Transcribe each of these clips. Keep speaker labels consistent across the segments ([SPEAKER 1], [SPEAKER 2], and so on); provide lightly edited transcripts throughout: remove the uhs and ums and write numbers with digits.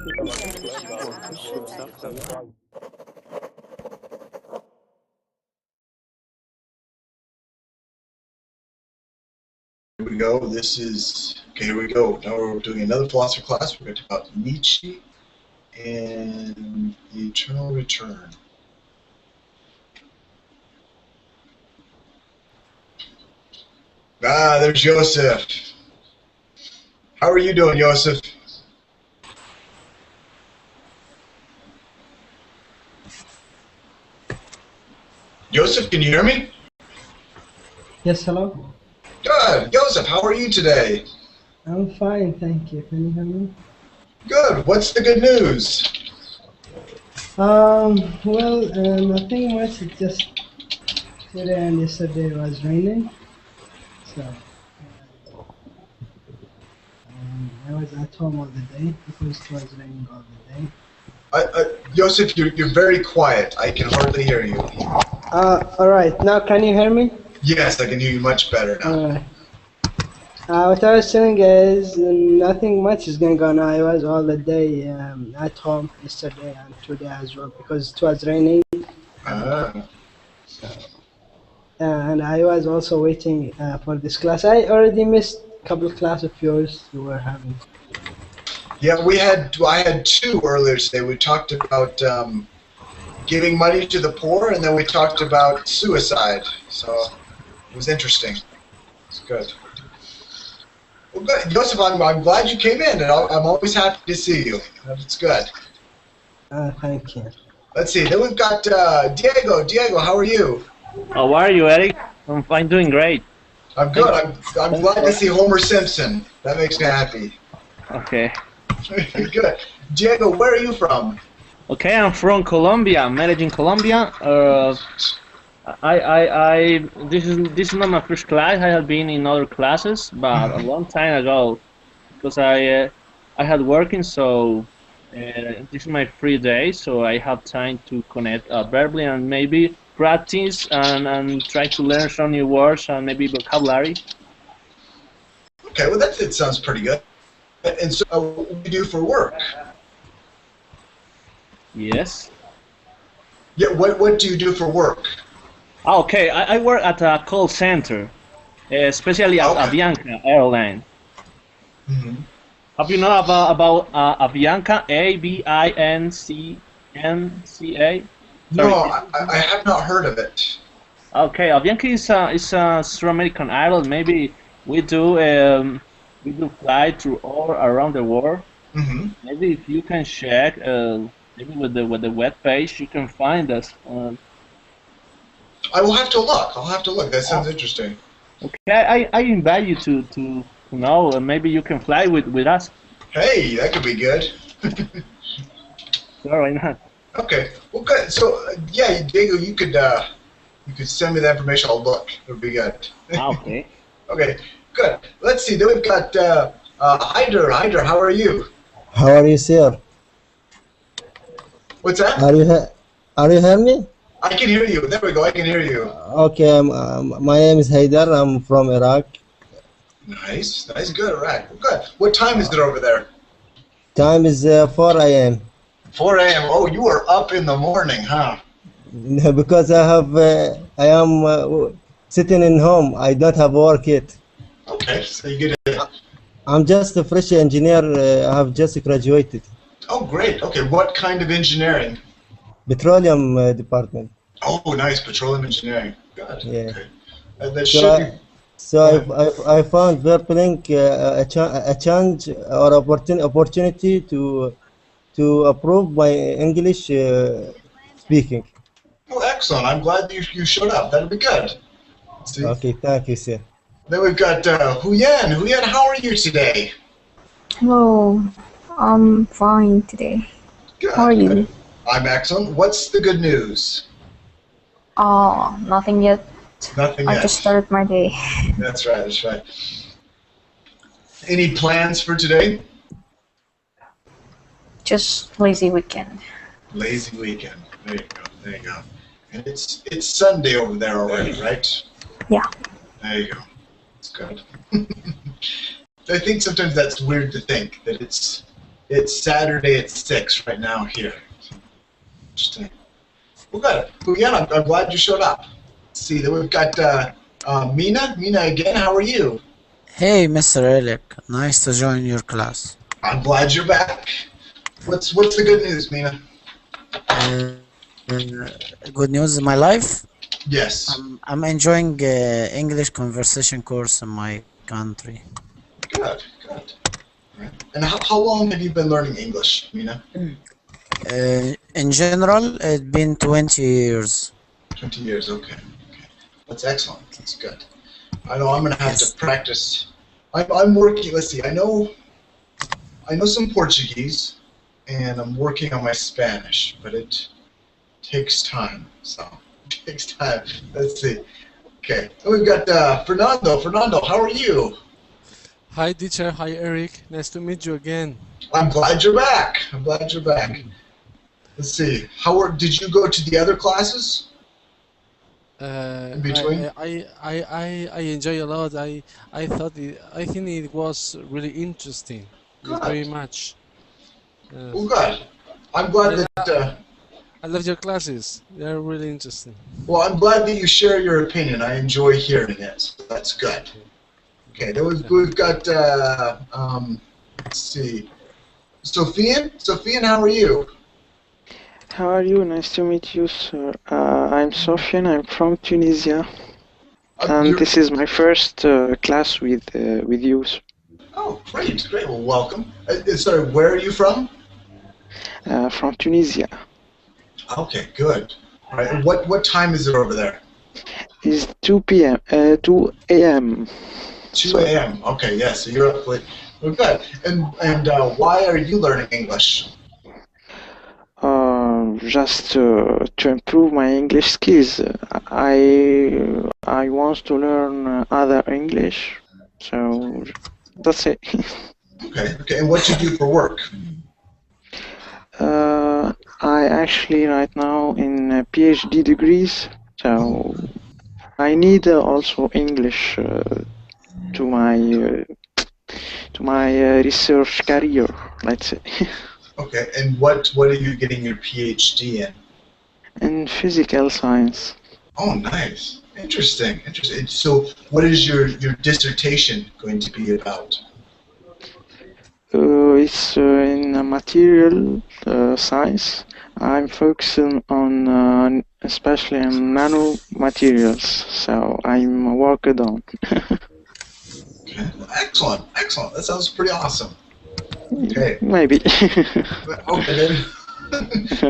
[SPEAKER 1] Here we go. Okay, here we go. Now we're doing another philosophy class. We're going to talk about Nietzsche and the eternal return. Ah, there's Joseph. How are you doing, Joseph? Joseph, can you hear me?
[SPEAKER 2] Yes, hello?
[SPEAKER 1] Good. Joseph, how are you today?
[SPEAKER 2] I'm fine, thank you. Can you hear me?
[SPEAKER 1] Good. What's the good news?
[SPEAKER 2] Nothing much. It's just today and yesterday it was raining. So, I was at home all the day because it was raining all the day.
[SPEAKER 1] Joseph, you're very quiet. I can hardly hear you.
[SPEAKER 2] Alright, now can you hear me?
[SPEAKER 1] Yes, I can hear you much better now.
[SPEAKER 2] What I was saying is nothing much is going on. I was all the day at home yesterday and today as well because it was raining. And I was also waiting for this class. I already missed a couple of classes of yours you were having.
[SPEAKER 1] Yeah, I had two earlier today. We talked about giving money to the poor, and then we talked about suicide. So it was interesting. It's good. Well, good. Joseph, I'm glad you came in, and I'm always happy to see you. It's good.
[SPEAKER 2] Thank you.
[SPEAKER 1] Let's see. Then we've got Diego. Diego, how are you?
[SPEAKER 3] How are you, Eric? I'm doing great.
[SPEAKER 1] I'm good. I'm glad to see Homer Simpson. That makes me happy.
[SPEAKER 3] Okay.
[SPEAKER 1] Good. Diego, where are you from?
[SPEAKER 3] Okay, I'm from Colombia, Medellin, Colombia. This is not my first class. I have been in other classes, but a long time ago, because I had working, so this is my free day, so I have time to connect verbally and maybe practice and try to learn some new words and maybe vocabulary.
[SPEAKER 1] Okay, well it sounds pretty good. And so, what do you do for work?
[SPEAKER 3] Yes.
[SPEAKER 1] Yeah, what do you do for work?
[SPEAKER 3] Okay, I work at a call center, especially at Avianca airline.
[SPEAKER 1] Mm-hmm.
[SPEAKER 3] Have you know about Avianca? Avincnca?
[SPEAKER 1] No, I have not heard of it.
[SPEAKER 3] Okay, Avianca is a South American island. Maybe we do fly through all around the world.
[SPEAKER 1] Mm-hmm.
[SPEAKER 3] Maybe if you can check, maybe with the web page, you can find us.
[SPEAKER 1] I will have to look. I'll have to look. That sounds interesting.
[SPEAKER 3] Okay, I invite you to know. Maybe you can fly with us.
[SPEAKER 1] Hey, that could be good.
[SPEAKER 3] Sure, why not?
[SPEAKER 1] Okay. Well, good. So, yeah, Diego, you could send me the information. I'll look. It'll be good.
[SPEAKER 3] Okay.
[SPEAKER 1] Okay. Good. Let's see. Then we've got Hyder. Hyder, how are you?
[SPEAKER 4] How are you, sir?
[SPEAKER 1] What's that?
[SPEAKER 4] Are you hear me?
[SPEAKER 1] I can hear you. There we go. I can hear you.
[SPEAKER 4] Okay. My name is Haydar. I'm from Iraq.
[SPEAKER 1] Nice. Nice. Good. All right. Well, good. What time is it over there?
[SPEAKER 4] Time is 4 a.m.
[SPEAKER 1] 4 a.m. Oh, you are up in the morning, huh?
[SPEAKER 4] Because I am sitting in home. I don't have work yet.
[SPEAKER 1] Okay. So you get it.
[SPEAKER 4] I'm just a fresh engineer. I have just graduated.
[SPEAKER 1] Oh, great. Okay. What kind of engineering?
[SPEAKER 4] Petroleum department.
[SPEAKER 1] Oh, nice. Petroleum engineering. Good.
[SPEAKER 4] Yeah.
[SPEAKER 1] Okay. That should be.
[SPEAKER 4] So I found Verpling a chance or opportunity to improve my English speaking.
[SPEAKER 1] Well, excellent. I'm glad you showed up. That'll be good. See?
[SPEAKER 4] Okay, thank you, sir.
[SPEAKER 1] Then we've got Huyen. Huyen, how are you today?
[SPEAKER 5] Hello, I'm fine today.
[SPEAKER 1] Good.
[SPEAKER 5] How are you?
[SPEAKER 1] Good. I'm excellent. What's the good news?
[SPEAKER 5] Nothing yet.
[SPEAKER 1] Nothing
[SPEAKER 5] I
[SPEAKER 1] yet.
[SPEAKER 5] just started my day.
[SPEAKER 1] That's right. That's right. Any plans for today?
[SPEAKER 5] Just lazy weekend.
[SPEAKER 1] Lazy weekend. There you go. There you go. And it's Sunday over there already, right?
[SPEAKER 5] Yeah.
[SPEAKER 1] There you go. It's good. I think sometimes that's weird to think that it's It's Saturday at 6 right now here. Interesting. Well, good. Well, yeah, I'm glad you showed up. Let's see, then we've got Mina. Mina again, how are you?
[SPEAKER 6] Hey, Mr. Elik, nice to join your class.
[SPEAKER 1] I'm glad you're back. What's the good news, Mina?
[SPEAKER 6] Uh, Good news in my life.
[SPEAKER 1] Yes.
[SPEAKER 6] I'm enjoying English conversation course in my country.
[SPEAKER 1] Good, good. And how long have you been learning English, Mina?
[SPEAKER 6] In general, it's been 20 years.
[SPEAKER 1] 20 years, okay. That's excellent. That's good. I know I'm going to have
[SPEAKER 6] Yes.
[SPEAKER 1] to practice. I'm working, let's see, I know some Portuguese, and I'm working on my Spanish, but it takes time, so it takes time. Let's see. Okay, and we've got Fernando. Fernando, how are you?
[SPEAKER 7] Hi teacher, hi Eric, nice to meet you again.
[SPEAKER 1] I'm glad you're back. I'm glad you're back. Let's see. Did you go to the other classes? In between?
[SPEAKER 7] I enjoy a lot. I think it was really interesting.
[SPEAKER 1] Good.
[SPEAKER 7] Very much.
[SPEAKER 1] Well, good. I'm glad that.
[SPEAKER 7] I love your classes. They're really interesting.
[SPEAKER 1] Well, I'm glad that you share your opinion. I enjoy hearing it. So that's good. Okay, then we've got. Let's see. Sofian, how are you?
[SPEAKER 8] How are you? Nice to meet you, sir. I'm Sofian. I'm from Tunisia, and this is my first class with you.
[SPEAKER 1] Oh, great, great. Well, welcome. Sorry, where are you from?
[SPEAKER 8] From Tunisia.
[SPEAKER 1] Okay, good. All right. And what time is it over there?
[SPEAKER 8] It's 2 p.m. 2 a.m.
[SPEAKER 1] 2 a.m. Okay, yeah. So you're up late. Well, good. And why are you learning English?
[SPEAKER 8] Just to improve my English skills. I want to learn other English, so that's it.
[SPEAKER 1] Okay, okay. And what do you do for work?
[SPEAKER 8] I actually right now in PhD degrees, so I need also English to my research career, let's say.
[SPEAKER 1] Okay, and what are you getting your PhD in?
[SPEAKER 8] In physical science.
[SPEAKER 1] Oh, nice. Interesting, interesting. So what is your dissertation going to be about?
[SPEAKER 8] It's in material science. I'm focusing on especially on nanomaterials, so I'm working on.
[SPEAKER 1] Okay. Excellent, excellent. That sounds pretty awesome. Okay.
[SPEAKER 8] Maybe.
[SPEAKER 1] Okay, then.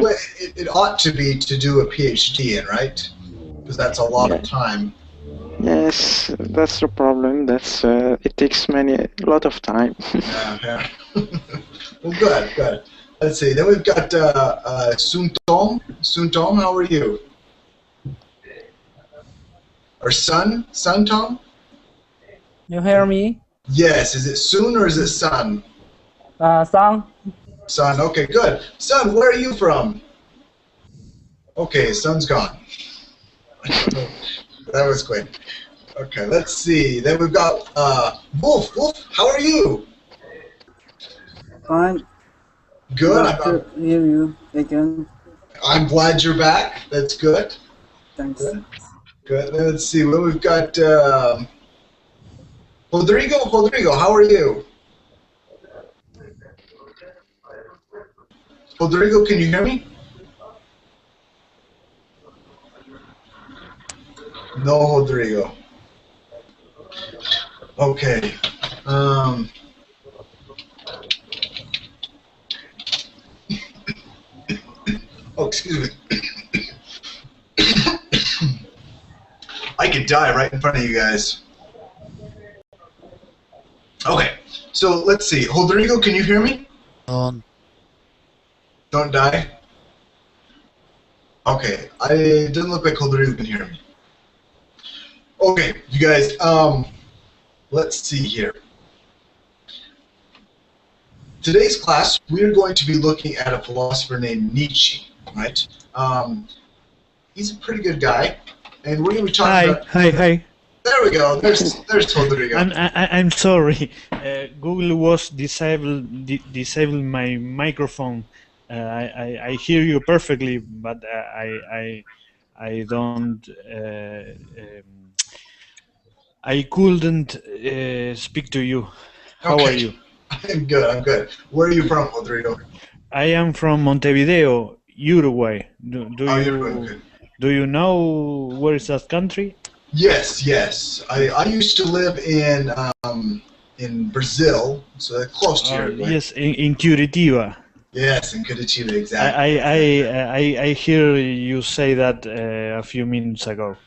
[SPEAKER 1] Well, it ought to be to do a PhD in, right? Because that's a lot of time.
[SPEAKER 8] Yes, that's the problem. That's it takes a lot of time.
[SPEAKER 1] Yeah. Well, good, good. Let's see. Then we've got Suntom. Suntom, how are you? Or Sun Tom?
[SPEAKER 9] You hear me?
[SPEAKER 1] Yes. Is it Sun or is it Sun?
[SPEAKER 9] Sun.
[SPEAKER 1] Sun. Okay, good. Sun, where are you from? Okay, Sun's gone. That was quick. Okay, let's see. Then we've got Wolf. Wolf, how are you?
[SPEAKER 10] Fine.
[SPEAKER 1] Good.
[SPEAKER 10] Glad to hear you again.
[SPEAKER 1] I'm glad you're back. That's good.
[SPEAKER 10] Thanks.
[SPEAKER 1] Good. Then let's see. Well, we've got Rodrigo. Rodrigo, how are you? Rodrigo, can you hear me? No, Rodrigo. Okay. Oh, excuse me. I could die right in front of you guys. Okay, so let's see. Rodrigo, can you hear me? Don't die? Okay, it doesn't look like Rodrigo can hear me. Okay, you guys, let's see here. Today's class, we're going to be looking at a philosopher named Nietzsche, right? He's a pretty good guy, and we're going to be talking about...
[SPEAKER 11] Hi.
[SPEAKER 1] There we go. There's Rodrigo.
[SPEAKER 11] I'm sorry. Google was disable my microphone. I hear you perfectly, but I don't. I couldn't speak to you. How are you?
[SPEAKER 1] I'm good. I'm good. Where are you from, Rodrigo?
[SPEAKER 11] I am from Montevideo, Uruguay. Do you know where is that country?
[SPEAKER 1] Yes. I used to live in Brazil, so they're close to Uruguay.
[SPEAKER 11] Yes, in Curitiba.
[SPEAKER 1] Yes, in Curitiba, exactly.
[SPEAKER 11] I hear you say that a few minutes ago.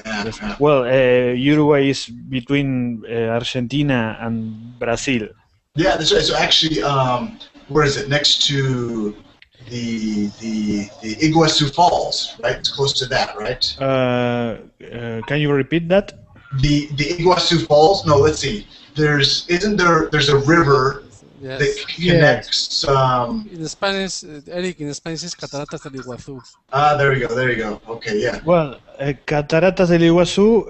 [SPEAKER 11] Yes. Well, Uruguay is between Argentina and Brazil.
[SPEAKER 1] Yeah, that's right. So actually, where is it? Next to the Iguazu Falls, right? It's close to that, right?
[SPEAKER 11] Can you repeat that?
[SPEAKER 1] The Iguazu Falls? No, let's see. There's a river that connects.
[SPEAKER 7] In Spanish, Eric, in Spanish is Cataratas del Iguazú.
[SPEAKER 1] Ah, there you go. Okay, yeah.
[SPEAKER 11] Well, Cataratas del Iguazú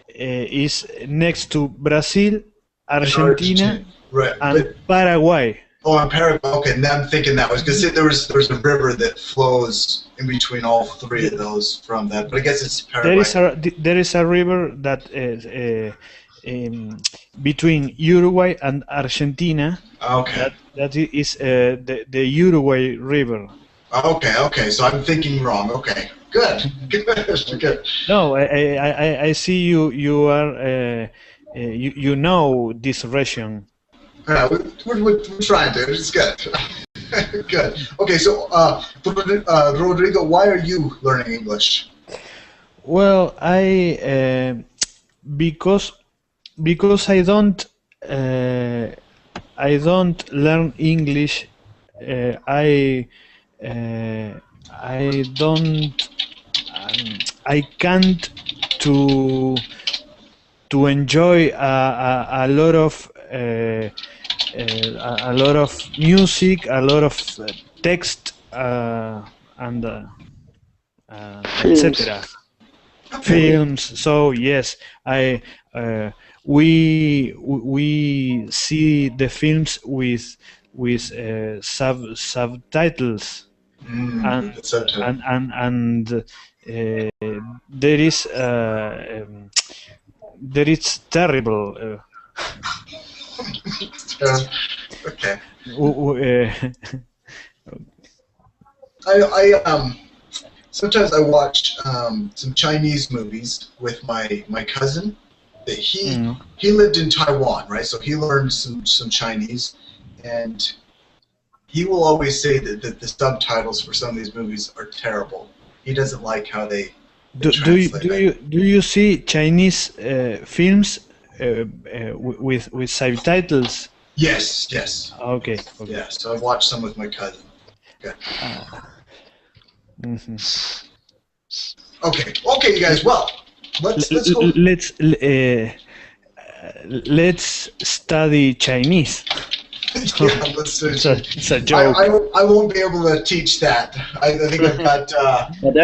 [SPEAKER 11] is next to Brazil, Argentina,
[SPEAKER 1] right,
[SPEAKER 11] and Paraguay.
[SPEAKER 1] Oh, and Paraguay. Okay, now I'm thinking that was because there's a river that flows in between all three of those from that. But I guess it's Paraguay.
[SPEAKER 11] There is a river that between Uruguay and Argentina.
[SPEAKER 1] Okay.
[SPEAKER 11] That is the Uruguay River.
[SPEAKER 1] Okay. So I'm thinking wrong. Okay. Good.
[SPEAKER 11] No, I see you are you know this region.
[SPEAKER 1] We're trying to. It's good. Good. Okay, so Rodrigo, why are you learning English?
[SPEAKER 11] Well, because I don't learn English. I can't to enjoy a lot of music, a lot of text, and etc. Films. So yes, we see the films with subtitles, and there is terrible.
[SPEAKER 1] Okay. I sometimes I watch some Chinese movies with my cousin. That he lived in Taiwan, right? So he learned some Chinese, and he will always say that the subtitles for some of these movies are terrible. He doesn't like how they
[SPEAKER 11] Do you see Chinese films with subtitles?
[SPEAKER 1] Yes.
[SPEAKER 11] Okay.
[SPEAKER 1] Yeah, so I watched some with my cousin. Okay. Okay, you guys. Well, let's go.
[SPEAKER 11] Let's study Chinese.
[SPEAKER 1] Yeah, let's do it.
[SPEAKER 11] It's a joke.
[SPEAKER 1] I won't be able to teach that. I think I've got.
[SPEAKER 3] But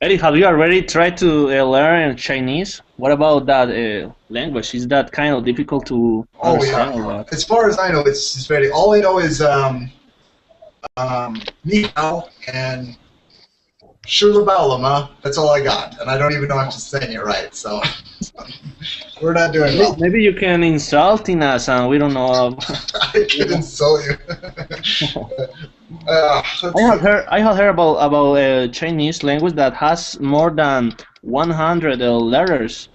[SPEAKER 3] Eric, have you already tried to learn Chinese? What about that language? Is that kind of difficult to understand?
[SPEAKER 1] Oh yeah. As far as I know, it's very. All I know is ni hao and shulabalama. That's all I got, and I don't even know if I'm saying it right. So we're not doing well.
[SPEAKER 3] Maybe you can insult in us, and we don't know.
[SPEAKER 1] I can insult you.
[SPEAKER 3] I have heard about Chinese language that has more than 100 letters.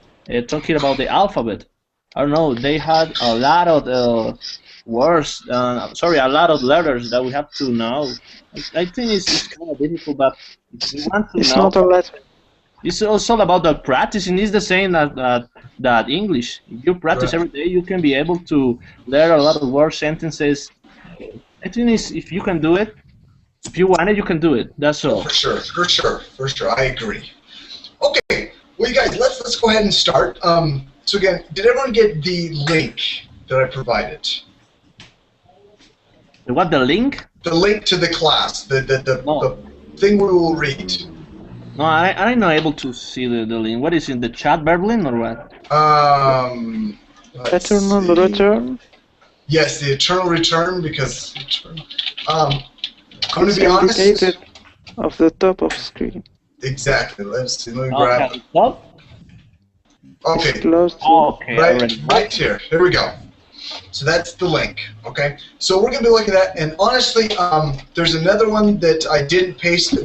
[SPEAKER 3] Talking about the alphabet, I don't know. They had a lot of words. A lot of letters that we have to know. I think it's kind of difficult, but if you want to
[SPEAKER 8] it's
[SPEAKER 3] know,
[SPEAKER 8] not a letter.
[SPEAKER 3] It's also about the practicing. It's the same that English. If you practice every day, you can be able to learn a lot of words, sentences. I think if you can do it, if you want it, you can do it. That's all.
[SPEAKER 1] For sure. I agree. Okay, well, you guys, let's go ahead and start. So again, did everyone get the link that I provided?
[SPEAKER 3] What, the link?
[SPEAKER 1] The link to the class, the thing we will read.
[SPEAKER 3] No, I'm not able to see the link. What is in the chat, Berlin, or what?
[SPEAKER 1] Let's
[SPEAKER 8] Eternal
[SPEAKER 1] see.
[SPEAKER 8] return.
[SPEAKER 1] Yes, the eternal return, because I'm going to
[SPEAKER 8] It's
[SPEAKER 1] be honest.
[SPEAKER 8] indicated of the top of screen.
[SPEAKER 1] Exactly. Let's see. Let me
[SPEAKER 3] Okay,
[SPEAKER 1] grab.
[SPEAKER 3] stop.
[SPEAKER 1] Okay.
[SPEAKER 8] It's close to.
[SPEAKER 3] Okay, I
[SPEAKER 1] Right,
[SPEAKER 3] read it.
[SPEAKER 1] right here. Here we go. So that's the link. Okay. So we're going to be looking at that, and honestly, there's another one that I didn't paste.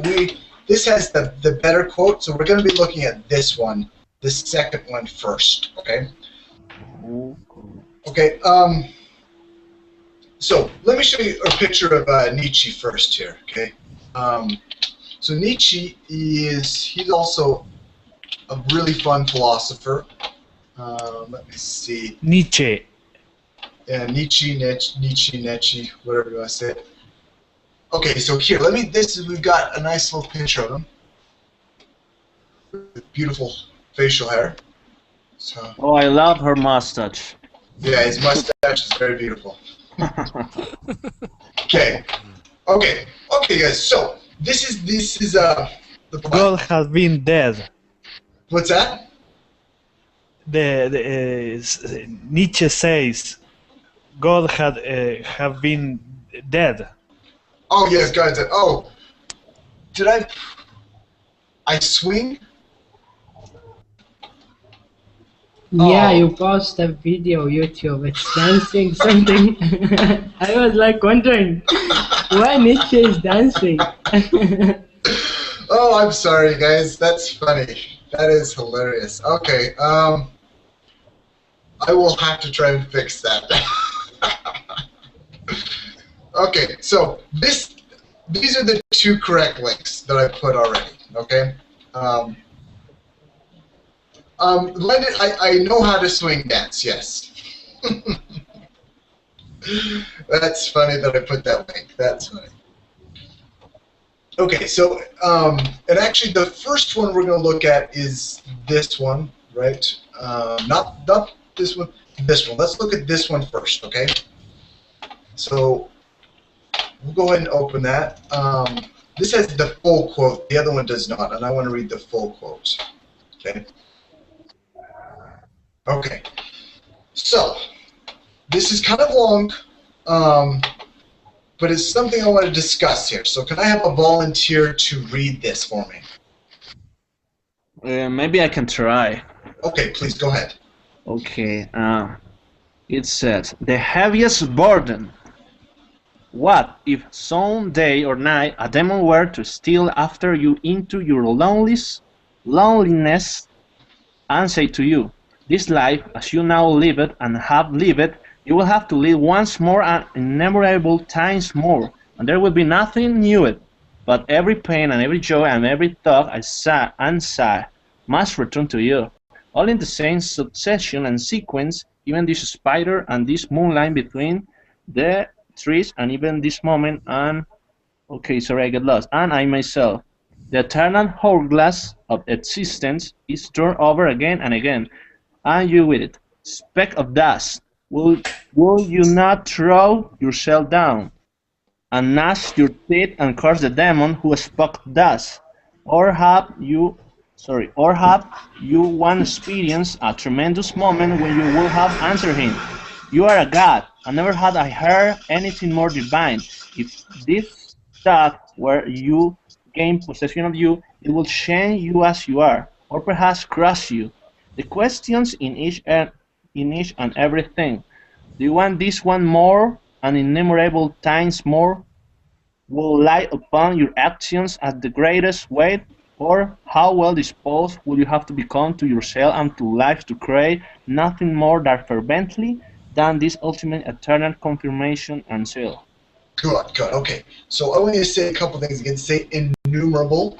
[SPEAKER 1] This has the better quote, so we're going to be looking at this one, the second one first. Okay. Okay. So let me show you a picture of Nietzsche first here. Okay. So Nietzsche he's also a really fun philosopher. Let me see.
[SPEAKER 11] Nietzsche.
[SPEAKER 1] Yeah, Nietzsche, whatever you want to say. Okay, so here, we've got a nice little picture of him. With beautiful facial hair. So,
[SPEAKER 3] Oh, I love her mustache.
[SPEAKER 1] yeah, his mustache is very beautiful. Okay, guys. So this is the plan.
[SPEAKER 11] God has been dead.
[SPEAKER 1] What's that?
[SPEAKER 11] Nietzsche says God have been dead.
[SPEAKER 1] Oh yes, God said. Oh, did I swing?
[SPEAKER 2] Yeah,
[SPEAKER 1] Oh.
[SPEAKER 2] you post a video YouTube. It's dancing something. I was like wondering why Nietzsche is dancing.
[SPEAKER 1] Oh, I'm sorry, guys. That's funny. That is hilarious. Okay, I will have to try and fix that. Okay, so these are the two correct links that I put already. Okay. I know how to swing dance. Yes. That's funny that I put that link. That's funny. Okay, so and actually the first one we're going to look at is this one, right? Not this one. This one. Let's look at this one first, okay? So we'll go ahead and open that. This has the full quote. The other one does not, and I want to read the full quote. Okay. Okay. So this is kind of long, but it's something I want to discuss here. So can I have a volunteer to read this for me?
[SPEAKER 3] Maybe I can try.
[SPEAKER 1] Okay, please go ahead.
[SPEAKER 3] Okay. It says, the heaviest burden. What if some day or night a demon were to steal after you into your loneliness and say to you, this life, as you now live it and have lived it, you will have to live once more and innumerable times more, and there will be nothing new it, but every pain and every joy and every thought and sigh must return to you, all in the same succession and sequence, even this spider and this moonlight between the trees, and even this moment, and okay, sorry, I get lost, and I myself. The eternal hourglass of existence is turned over again and again, and you with it. Speck of dust, will you not throw yourself down, and gnash your teeth and curse the demon who spoke dust? Or have you one experience a tremendous moment when you will have answered him? You are a god, and never had I heard anything more divine. If this thought were you gain possession of you, it will change you as you are, or perhaps crush you. The questions in each and everything. Do you want this one more, and innumerable times more, will lie upon your actions as the greatest weight, or how well disposed will you have to become to yourself and to life to crave nothing more that fervently than this ultimate eternal confirmation and seal?
[SPEAKER 1] Good, okay. So I want you to say a couple things again. Say innumerable.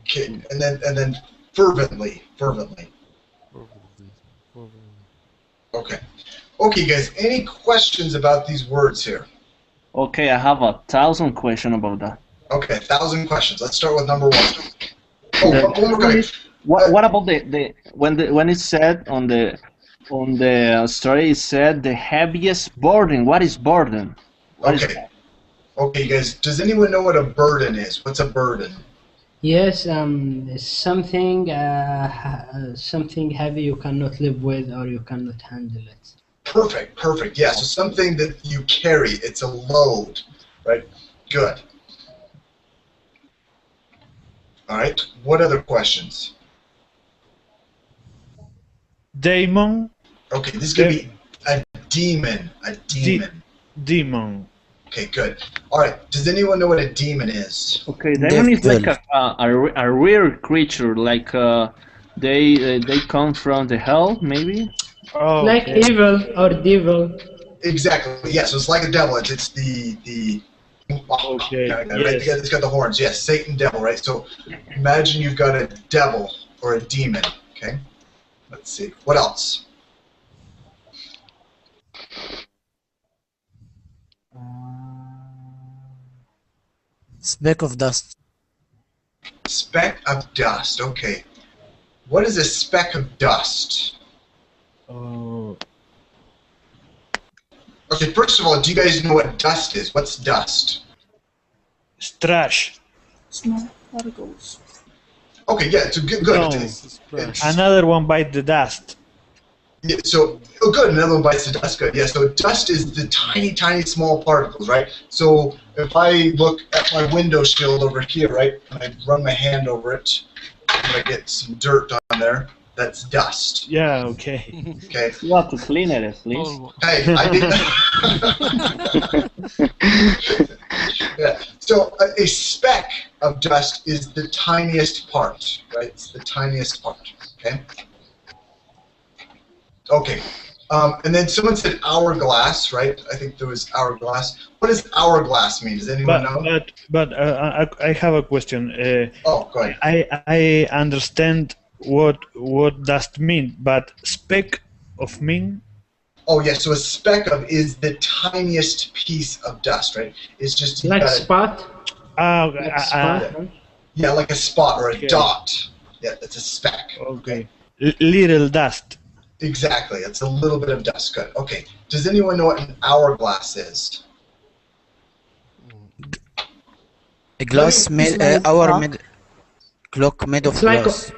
[SPEAKER 1] Okay, and then fervently. Okay. Okay, guys, any questions about these words here?
[SPEAKER 3] Okay, I have 1,000 questions about that.
[SPEAKER 1] Okay, 1,000 questions. Let's start with number one. Oh, one more guy.
[SPEAKER 3] What about the when it's said on the on the story, it said the heaviest burden. What is burden? What is
[SPEAKER 1] Okay.
[SPEAKER 3] that?
[SPEAKER 1] Okay, guys. Does anyone know what a burden is? What's a burden?
[SPEAKER 2] Yes, something something heavy you cannot live with or you cannot handle it.
[SPEAKER 1] Perfect. Perfect. Yeah. So something that you carry. It's a load, right? Good. All right. What other questions?
[SPEAKER 11] Daemon.
[SPEAKER 1] Okay, this is gonna be a demon. A demon.
[SPEAKER 11] Demon.
[SPEAKER 1] Okay, good. All right. Does anyone know what a demon is?
[SPEAKER 3] Okay, demon is like a weird creature, like they come from the hell, maybe.
[SPEAKER 11] Oh,
[SPEAKER 2] Like evil or devil.
[SPEAKER 1] Exactly. Yeah. So it's like a devil. It's the.
[SPEAKER 11] Okay.
[SPEAKER 1] Right?
[SPEAKER 11] Yes.
[SPEAKER 1] It's got the horns. Yes, Satan, devil. Right. So imagine you've got a devil or a demon. Okay. Let's see. What else?
[SPEAKER 6] Speck of dust.
[SPEAKER 1] Speck of dust. Okay. What is a speck of dust?
[SPEAKER 11] Oh.
[SPEAKER 1] Okay, first of all, do you guys know what dust is? What's dust?
[SPEAKER 11] Trash.
[SPEAKER 10] Small particles.
[SPEAKER 1] Okay, yeah, so good.
[SPEAKER 11] No.
[SPEAKER 1] It's-
[SPEAKER 11] Another one bite the dust.
[SPEAKER 1] yeah, so, good, another one bites the dust, good. Yeah, so dust is the tiny, tiny small particles, right? So if I look at my window shield over here, right, and I run my hand over it, I'm going to get some dirt on there. That's dust.
[SPEAKER 11] Yeah, okay.
[SPEAKER 1] Okay.
[SPEAKER 3] You have to clean it, please.
[SPEAKER 1] Hey, I didn't. Yeah. So a speck of dust is the tiniest part, right? It's the tiniest part. Okay. Okay. And then someone said hourglass, right? I think there was hourglass. What does hourglass mean? Does anyone know?
[SPEAKER 11] But I have a question.
[SPEAKER 1] Oh, go ahead.
[SPEAKER 11] I understand what dust mean, but speck of mean?
[SPEAKER 1] Oh, yeah. So a speck of is the tiniest piece of dust, right? It's just
[SPEAKER 2] Like spot.
[SPEAKER 11] Like
[SPEAKER 2] spot.
[SPEAKER 1] Yeah, like a spot or a
[SPEAKER 11] Okay.
[SPEAKER 1] dot. Yeah, that's a speck.
[SPEAKER 11] Okay. Little dust.
[SPEAKER 1] Exactly. It's a little bit of dust. Good. Okay. Does anyone know what an hourglass is?
[SPEAKER 6] A glass made clock made of
[SPEAKER 2] It's like
[SPEAKER 6] glass.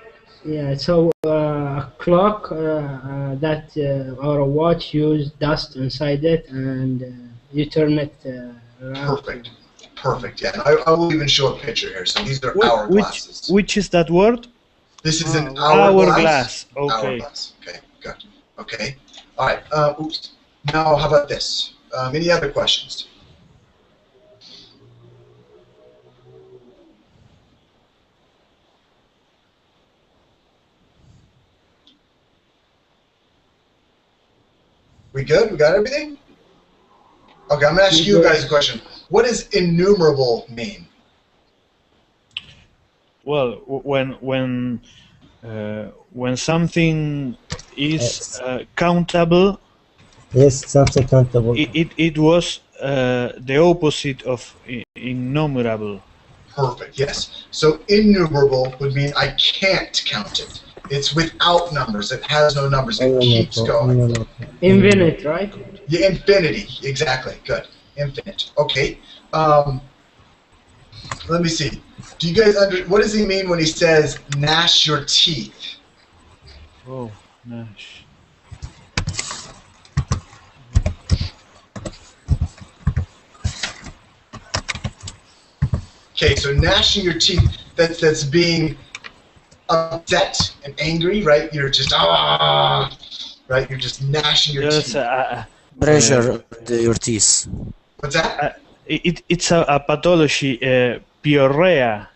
[SPEAKER 2] yeah, so a clock that or a watch use dust inside it, and you turn it around.
[SPEAKER 1] Perfect. Perfect. Yeah. I will even show a picture here. So these are hourglasses.
[SPEAKER 11] Which is that word?
[SPEAKER 1] This is an hourglass.
[SPEAKER 11] Hourglass. Okay.
[SPEAKER 1] Hourglass. Okay. Good. Okay. All right. Oops. Now, how about this? Any other questions? We good? We got everything? Okay, I'm gonna ask you guys a question. What does innumerable mean?
[SPEAKER 11] Well, when something is countable,
[SPEAKER 4] Yes, something countable.
[SPEAKER 11] it was the opposite of innumerable.
[SPEAKER 1] Perfect, yes. So innumerable would mean I can't count it. It's without numbers. It has no numbers. It keeps going.
[SPEAKER 2] Infinite, right?
[SPEAKER 1] Yeah, infinity. Exactly. Good. Infinite. Okay. Let me see. Do you guys what does he mean when he says gnash your teeth?
[SPEAKER 11] Oh, Nash.
[SPEAKER 1] Okay, so gnashing your teeth, that's being upset and angry, right? You're just right? You're just gnashing your
[SPEAKER 11] Yes,
[SPEAKER 1] teeth.
[SPEAKER 6] Pressure your teeth.
[SPEAKER 1] What's that?
[SPEAKER 11] It's a pathology, piorrhea.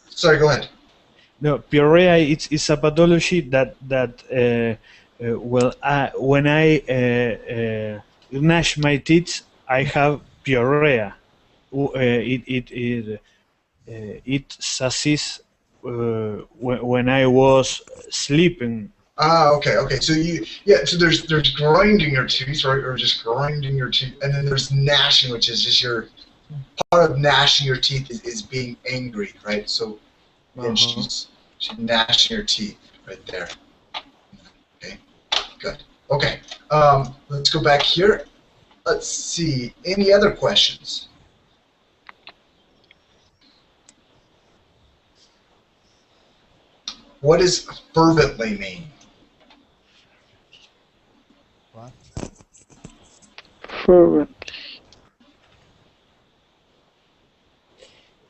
[SPEAKER 1] Sorry, go ahead.
[SPEAKER 11] No, piorrhea. It's a pathology that when I gnash my teeth, I have piorrhea. It ceases when I was sleeping.
[SPEAKER 1] Okay. So so there's grinding your teeth, right? Or just grinding your teeth, and then there's gnashing, which is just your part of gnashing your teeth is being angry, right? So And she's gnashing her teeth right there. Okay, good. Okay, let's go back here. Let's see. Any other questions? What does fervently mean?
[SPEAKER 4] What?
[SPEAKER 8] Fervent.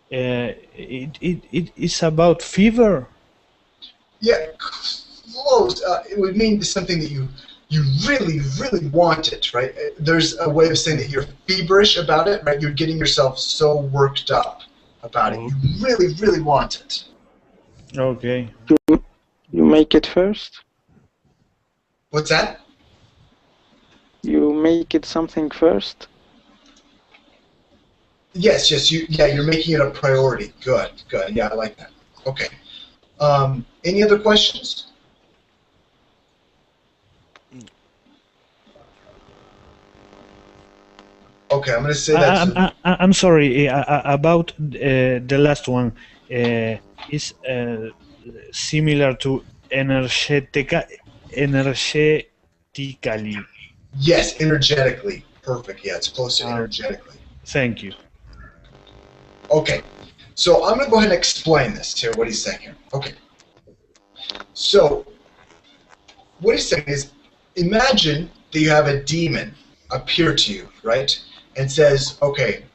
[SPEAKER 11] It is about fever.
[SPEAKER 1] Yeah, close. It would mean something that you really, really want it, right? There's a way of saying that you're feverish about it, right? You're getting yourself so worked up about it. You really, really want it.
[SPEAKER 11] Okay.
[SPEAKER 8] You make it first?
[SPEAKER 1] What's that?
[SPEAKER 8] You make it something first?
[SPEAKER 1] Yes, you're making it a priority. Good. Yeah, I like that. Okay. Any other questions? Okay, I'm going to say that.
[SPEAKER 11] I'm sorry about the last one. Is similar to energetically.
[SPEAKER 1] Yes, energetically. Perfect. Yeah, it's close to energetically.
[SPEAKER 11] Thank you.
[SPEAKER 1] Okay, so I'm going to go ahead and explain this here, what he's saying here. Okay. So, what he's saying is, imagine that you have a demon appear to you, right? And says, okay,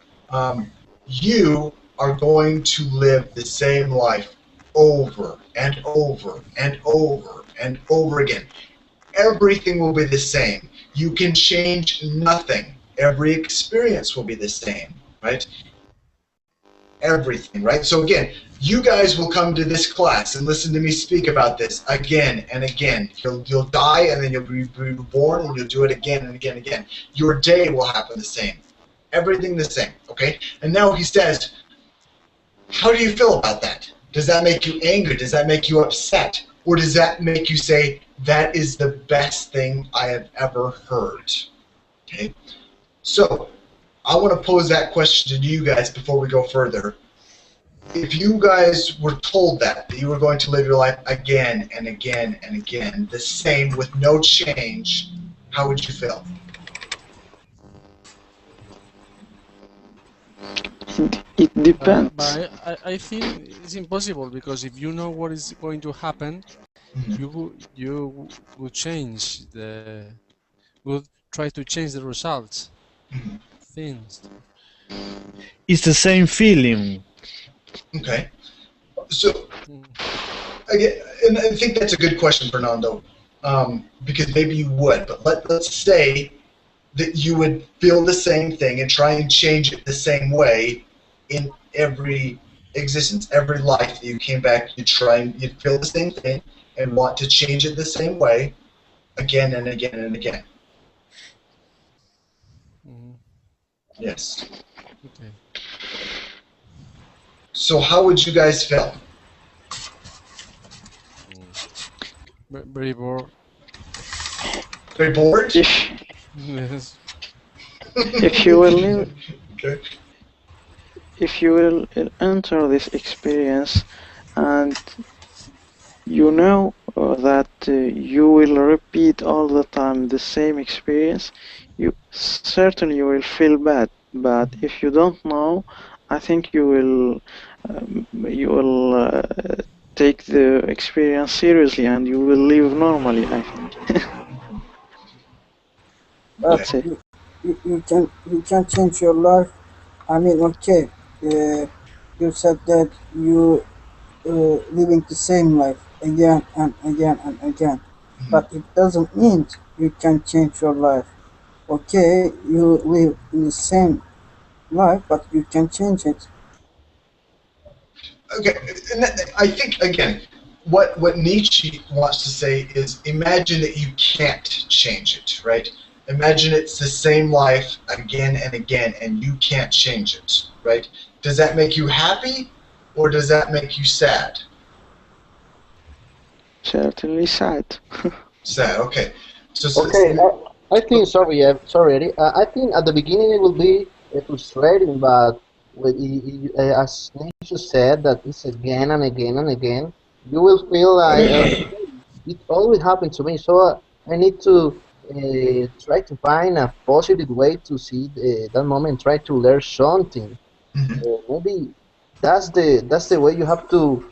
[SPEAKER 1] you are going to live the same life over and over and over and over again. Everything will be the same. You can change nothing. Every experience will be the same, right? Everything, right? So again, you guys will come to this class and listen to me speak about this again and again. You'll die and then you'll be reborn and you'll do it again and again and again. Your day will happen the same. Everything the same, okay? And now he says, how do you feel about that? Does that make you angry? Does that make you upset? Or does that make you say, that is the best thing I have ever heard? Okay? So, I want to pose that question to you guys before we go further. If you guys were told that you were going to live your life again and again and again, the same with no change, how would you feel?
[SPEAKER 8] It depends.
[SPEAKER 7] But I think it's impossible, because if you know what is going to happen, you would change would try to change the results. Things.
[SPEAKER 11] It's the same feeling.
[SPEAKER 1] Okay. So, again, and I think that's a good question, Fernando, because maybe you would, but let's say that you would feel the same thing and try and change it the same way in every existence, every life that you came back, you'd feel the same thing and want to change it the same way again and again and again. Yes.
[SPEAKER 7] Okay.
[SPEAKER 1] So how would you guys feel?
[SPEAKER 7] Very bored.
[SPEAKER 1] Very bored?
[SPEAKER 7] Yes.
[SPEAKER 8] If you will live,
[SPEAKER 1] okay.
[SPEAKER 8] If you will enter this experience and you know that you will repeat all the time the same experience, you certainly will feel bad. But if you don't know, I think you will take the experience seriously and you will live normally, I think. That's it.
[SPEAKER 12] You can change your life. I mean, okay, you said that you living the same life again and again and again, but it doesn't mean you can change your life. Okay, you live in the same life, but you can change it.
[SPEAKER 1] Okay, and I think, again, what Nietzsche wants to say is, imagine that you can't change it, right? Imagine it's the same life again and again, and you can't change it, right? Does that make you happy, or does that make you sad?
[SPEAKER 8] Certainly sad.
[SPEAKER 1] Sad, okay.
[SPEAKER 13] Okay, I think, sorry, Eddie. I think at the beginning it will be frustrating, but as Nietzsche said, that it's again and again and again, you will feel like it always happened to me. So I need to try to find a positive way to see that moment, try to learn something. Maybe that's the way you have to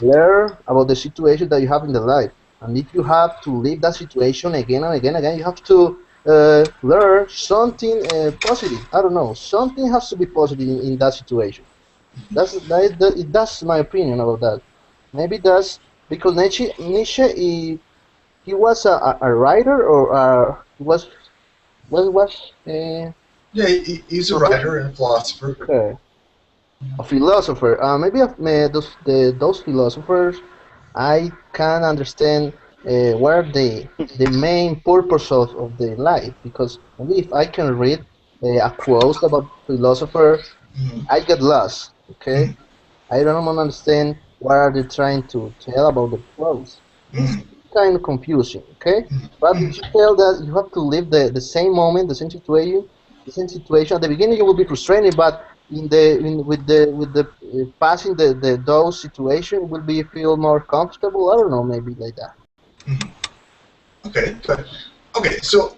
[SPEAKER 13] learn about the situation that you have in the life. And if you have to live that situation again and again and again, you have to learn something positive. I don't know. Something has to be positive in that situation. That's my opinion about that. Maybe that's because Nietzsche he was a writer or he was what was
[SPEAKER 1] Yeah, he's a writer and philosopher.
[SPEAKER 13] okay. A philosopher. Maybe those philosophers, I can understand what are the main purpose of the life. Because maybe if I can read a quote about philosopher, I get lost. Okay, I don't understand what are they trying to tell about the quotes. It's kind of confusing. Okay, but if you tell that you have to live the same moment, the same situation at the beginning, you will be frustrated, but with the passing those situation will be feel more comfortable. I don't know, maybe like that.
[SPEAKER 1] Okay, good. Okay, so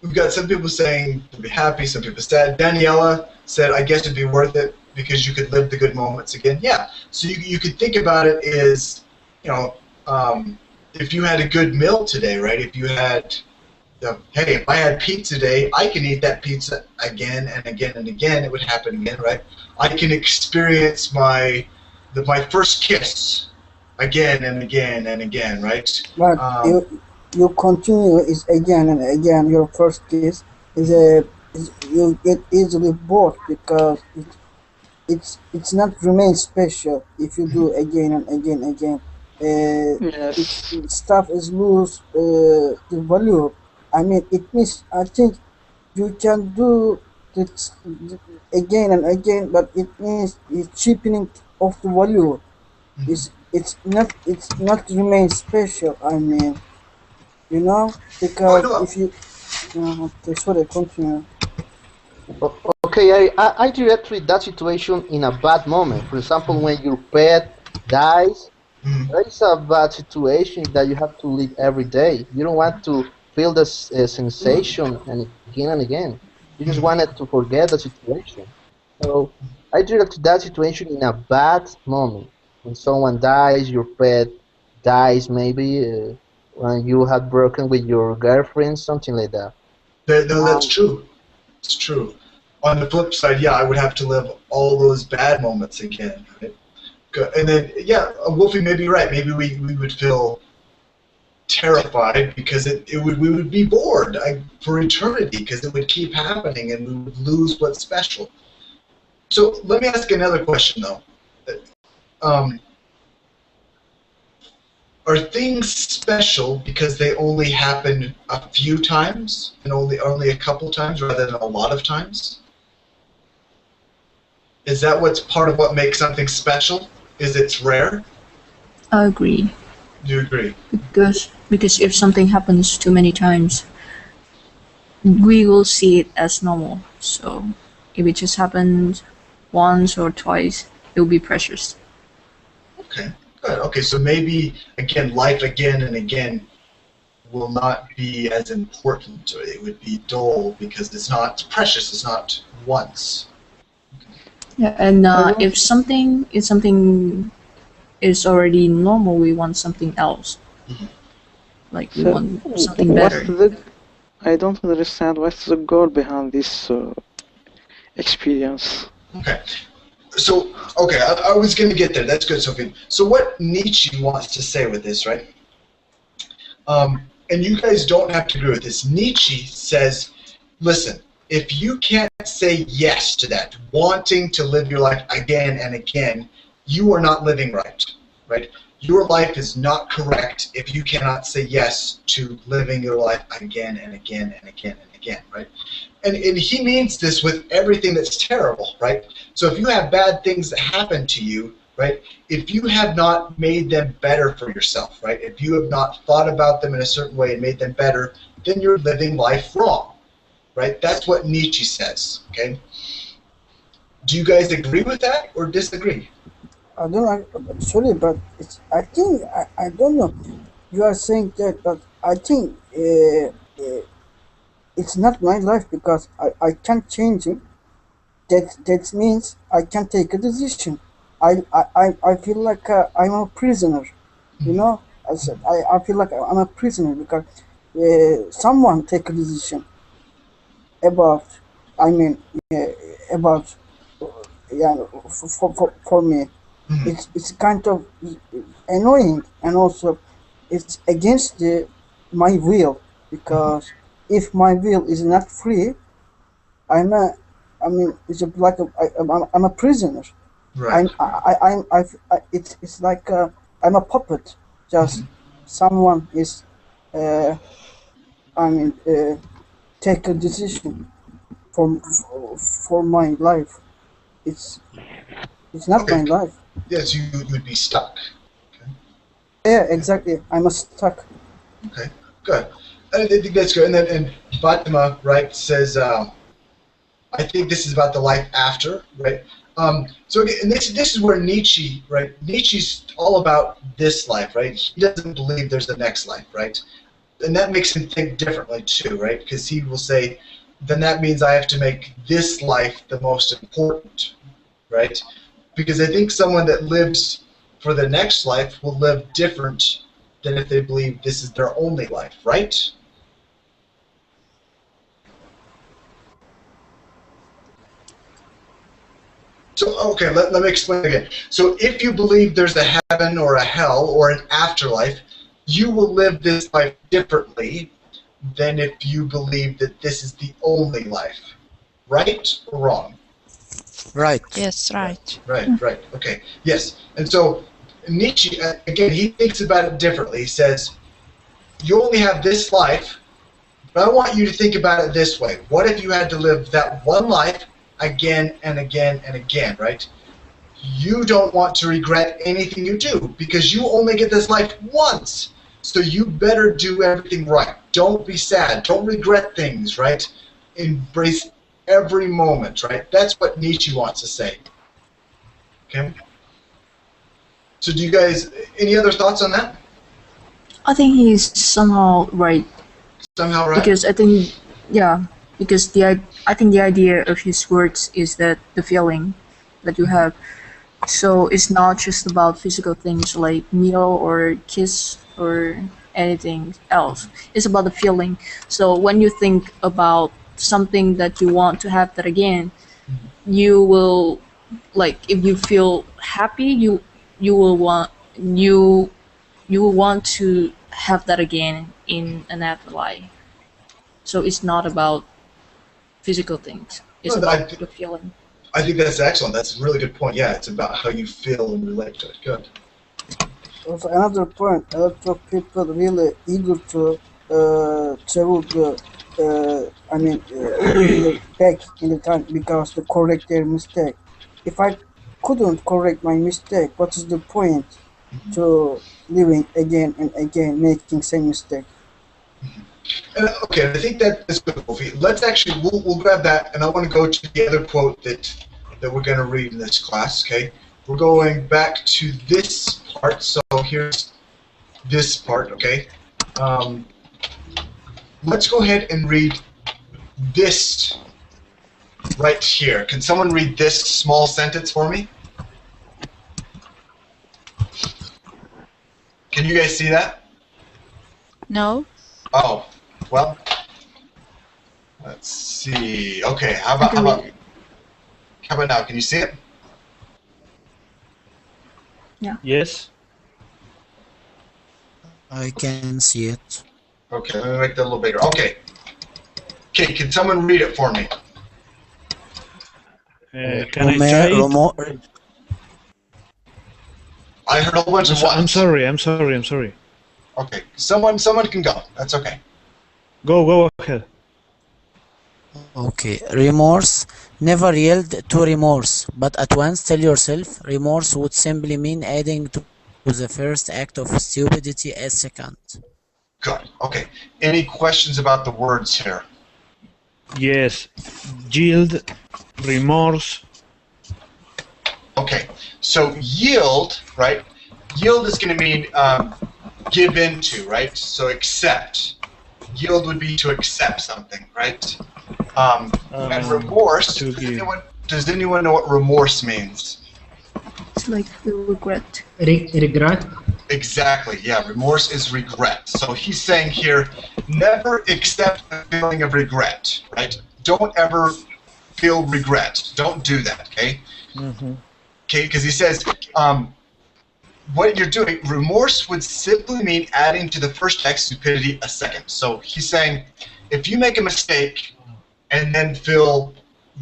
[SPEAKER 1] we've got some people saying to be happy, some people sad. Daniela said, I guess it'd be worth it because you could live the good moments again. Yeah, so you could think about it as, if you had a good meal today, right? If you had, hey, if I had pizza today, I can eat that pizza again and again and again. It would happen again, right? I can experience my first kiss again and again and again, right?
[SPEAKER 12] But you continue is again and again. Your first kiss you get easily bored because it's not remain special if you do again and again and again.
[SPEAKER 8] Yes.
[SPEAKER 12] Stuff is lose the value. I mean, it means I think you can do it again and again, but it means it's cheapening of the value. It's not remain special. I mean, because if you okay, sorry, continue.
[SPEAKER 13] Okay, I directly that situation in a bad moment. For example, when your pet dies, that is a bad situation that you have to live every day. You don't want to feel this sensation and again. You just wanted to forget the situation. So I direct that situation in a bad moment. When someone dies, your pet dies, maybe when you have broken with your girlfriend, something like that.
[SPEAKER 1] No, that's true. It's true. On the flip side, yeah, I would have to live all those bad moments again, right? Good. And then, yeah, Wolfie may be right. Maybe we would feel terrified because we would be bored for eternity because it would keep happening and we would lose what's special. So let me ask another question, though. Are things special because they only happen a few times and only a couple times rather than a lot of times? Is that what's part of what makes something special? Is it's rare?
[SPEAKER 10] I agree.
[SPEAKER 1] Do you agree?
[SPEAKER 10] Because if something happens too many times, we will see it as normal. So if it just happens once or twice, it will be precious.
[SPEAKER 1] Okay, good. Okay, so maybe, again, life again and again will not be as important. Or it would be dull because it's not precious. It's not once.
[SPEAKER 10] Yeah, and if something is already normal, we want something else. Like we want something better.
[SPEAKER 8] I don't understand what's the goal behind this experience.
[SPEAKER 1] Okay. So, okay, I was going to get there. That's good, Sophie. So what Nietzsche wants to say with this, right? And you guys don't have to agree with this. Nietzsche says, listen, if you can't say yes to that, wanting to live your life again and again, you are not living right, right? Your life is not correct if you cannot say yes to living your life again and again and again and again, right? And he means this with everything that's terrible, right? So if you have bad things that happen to you, right, if you have not made them better for yourself, right, if you have not thought about them in a certain way and made them better, then you're living life wrong, right? That's what Nietzsche says, okay? Do you guys agree with that or disagree?
[SPEAKER 12] I don't know, sorry, but I think, I don't know. You are saying that, but I think it's not my life because I can't change it. That means I can take a decision. I feel like I'm a prisoner. You know, I said I feel like I'm a prisoner because someone take a decision about. I mean, about yeah, for me. It's kind of annoying, and also it's against my will, because if my will is not free, I mean, it's like I'm a prisoner.
[SPEAKER 1] Right.
[SPEAKER 12] It's like I'm a puppet. Just someone is, take a decision for my life. It's not my life.
[SPEAKER 1] Yes, you would be stuck.
[SPEAKER 12] Yeah, exactly. I'm stuck.
[SPEAKER 1] Okay, good. I think that's good. And then Fatima, right, says, I think this is about the life after, right? So again, and this is where Nietzsche, right? Nietzsche's all about this life, right? He doesn't believe there's a next life, right? And that makes him think differently too, right? Because he will say, then that means I have to make this life the most important, right? Because I think someone that lives for the next life will live different than if they believe this is their only life, right? So, okay, let me explain again. So if you believe there's a heaven or a hell or an afterlife, you will live this life differently than if you believe that this is the only life. Right or wrong?
[SPEAKER 6] Right.
[SPEAKER 14] Yes, right.
[SPEAKER 1] Right. Okay. Yes. And so Nietzsche, again, he thinks about it differently. He says, you only have this life, but I want you to think about it this way. What if you had to live that one life again and again and again, right? You don't want to regret anything you do because you only get this life once. So you better do everything right. Don't be sad. Don't regret things, right? Embrace every moment, right? That's what Nietzsche wants to say. Okay? So do you guys, any other thoughts on that?
[SPEAKER 10] I think he's somehow right.
[SPEAKER 1] Somehow right?
[SPEAKER 10] Because I think, yeah, because I think the idea of his words is that the feeling that you have. So it's not just about physical things like meal or kiss or anything else. It's about the feeling. So when you think about something that you want to have that again, you will, like, if you feel happy, you will want to have that again in an afterlife. So it's not about physical things. It's about the feeling.
[SPEAKER 1] I think that's excellent. That's a really good point. Yeah, it's about how you feel and relate to it. Good.
[SPEAKER 12] Also, another point, a lot of people really eager to travel back in the time because to correct their mistake. If I couldn't correct my mistake, what is the point to living again and again, making same mistake?
[SPEAKER 1] Okay, I think that's good, Wolfie. Let's actually, we'll grab that, and I want to go to the other quote that we're going to read in this class, okay? We're going back to this part, so here's this part, okay? Let's go ahead and read this right here. Can someone read this small sentence for me? Can you guys see that?
[SPEAKER 14] No.
[SPEAKER 1] Oh, well, let's see. Okay, how about now? Can you see it?
[SPEAKER 10] Yeah.
[SPEAKER 11] Yes.
[SPEAKER 6] I can see it.
[SPEAKER 1] Okay, let me make that a little bigger. Okay. Okay, can someone read it for me?
[SPEAKER 11] Can I try it?
[SPEAKER 1] I heard a whole bunch of
[SPEAKER 11] I'm sorry.
[SPEAKER 1] Okay, someone can go. That's okay.
[SPEAKER 11] Go ahead.
[SPEAKER 6] Okay, remorse. Never yield to remorse, but at once tell yourself remorse would simply mean adding to the first act of stupidity a second.
[SPEAKER 1] Good. Okay. Any questions about the words here?
[SPEAKER 11] Yes. Yield, remorse.
[SPEAKER 15] Okay, so yield, right? Yield is going to mean give into, right? So accept. Yield would be to accept something, right? And remorse. Does anyone know what remorse means?
[SPEAKER 10] It's like regret.
[SPEAKER 2] Regret?
[SPEAKER 15] Exactly, yeah. Remorse is regret. So he's saying here, never accept a feeling of regret, right? Don't ever feel regret. Don't do that, okay? Okay, because he says, what you're doing, remorse would simply mean adding to the first X, stupidity, a second. So he's saying, if you make a mistake and then feel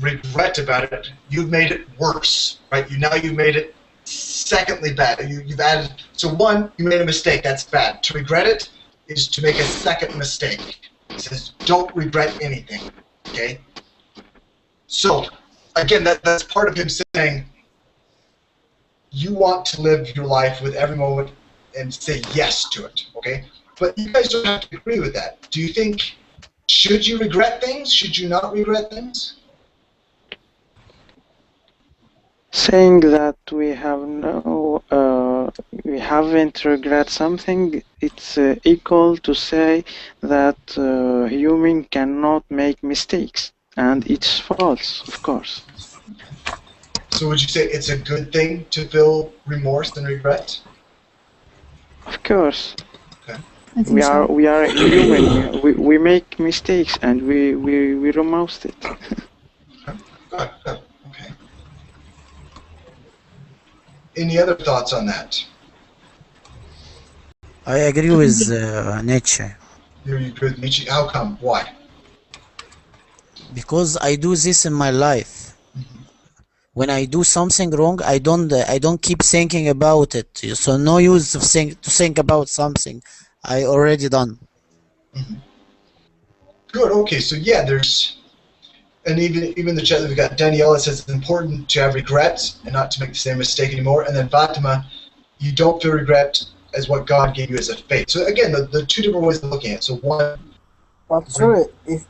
[SPEAKER 15] regret about it, you've made it worse, right? You've made it secondly bad. You've added, so one, you made a mistake, that's bad. To regret it is to make a second mistake. He says, don't regret anything, okay? So, again, that's part of him saying, you want to live your life with every moment and say yes to it, okay? But you guys don't have to agree with that. Do you think, should you regret things? Should you not regret things?
[SPEAKER 8] Saying that we haven't regret something, it's equal to say that human cannot make mistakes, and it's false, of course.
[SPEAKER 15] So would you say it's a good thing to feel remorse and regret?
[SPEAKER 8] Of course.
[SPEAKER 15] Okay.
[SPEAKER 8] We are human. We make mistakes and we remorse it.
[SPEAKER 15] Good. Okay. Any other thoughts on that?
[SPEAKER 6] I agree with Nietzsche.
[SPEAKER 15] You agree with Nietzsche? How come? Why?
[SPEAKER 6] Because I do this in my life. When I do something wrong, I don't keep thinking about it. So no use to think about something I already done.
[SPEAKER 15] Good. Okay. So yeah, there's, and even the chat that we got, Daniela says it's important to have regrets and not to make the same mistake anymore. And then Fatima, you don't feel regret as what God gave you as a faith. So again, the two different ways of looking at it. So one.
[SPEAKER 12] But sorry, if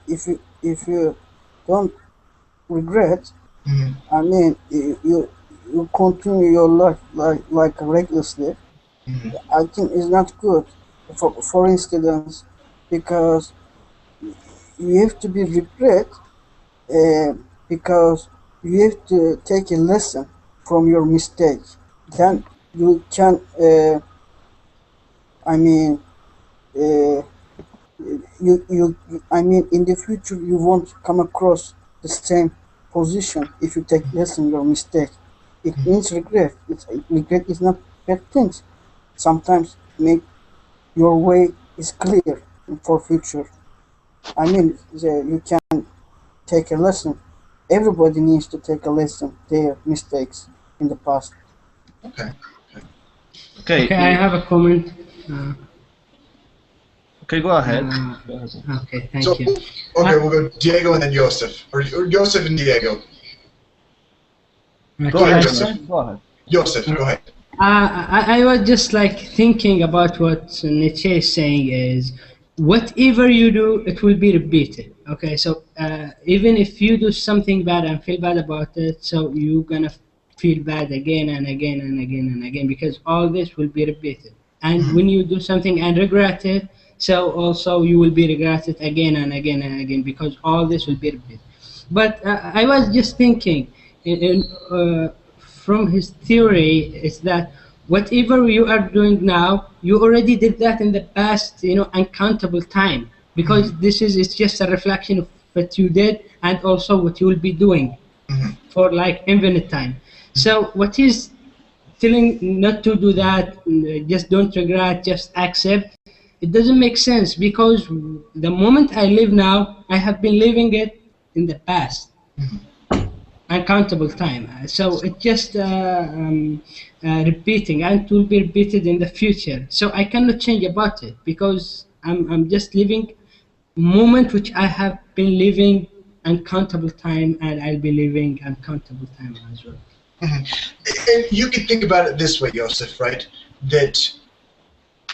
[SPEAKER 12] you don't regret, I mean, you continue your life like recklessly. I think it's not good. For instance, because you have to be regret, because you have to take a lesson from your mistake. Then you can, I mean, I mean, in the future you won't come across the same position if you take lesson your mistake. It means regret. Regret is not bad things. Sometimes make your way is clear for future. I mean, you can take a lesson. Everybody needs to take a lesson their mistakes in the past.
[SPEAKER 3] Okay.
[SPEAKER 2] I have a comment.
[SPEAKER 3] Okay, go ahead.
[SPEAKER 2] Okay, thank
[SPEAKER 15] So,
[SPEAKER 2] you.
[SPEAKER 15] Okay, we'll go Diego and then Joseph, or Joseph and Diego.
[SPEAKER 2] Okay,
[SPEAKER 15] Go ahead,
[SPEAKER 3] Go ahead.
[SPEAKER 15] Joseph, go ahead.
[SPEAKER 2] I was just like thinking about what Nietzsche is saying is, whatever you do, it will be repeated. Okay, so even if you do something bad and feel bad about it, so you're gonna feel bad again and again and again and again, because all this will be repeated. And when you do something and regret it, so also you will be regretted again and again and again, because all this will be repeated. But I was just thinking, from his theory, is that whatever you are doing now, you already did that in the past, uncountable time, because this is it's just a reflection of what you did and also what you will be doing for like infinite time. So what he's telling not to do that, just don't regret, just accept, it doesn't make sense, because the moment I live now, I have been living it in the past, uncountable time. So it's just repeating, and it will be repeated in the future. So I cannot change about it, because I'm just living moment which I have been living uncountable time, and I'll be living uncountable time as well.
[SPEAKER 15] And you can think about it this way, Joseph, right? That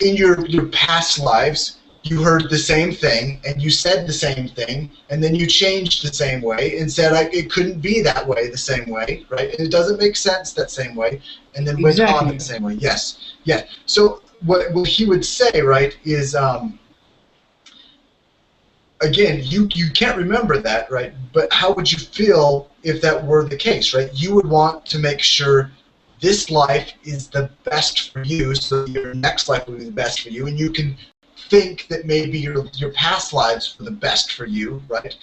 [SPEAKER 15] in your past lives,
[SPEAKER 1] you heard the same thing and you said the same thing and then you changed the same way and said it couldn't be that way the same way, right? And it doesn't make sense that same way, and then went on the same way. Yes, yeah. So what he would say, right, is again, you can't remember that, right? But how would you feel if that were the case, right? You would want to make sure this life is the best for you, so your next life will be the best for you, and you can think that maybe your past lives were the best for you, right?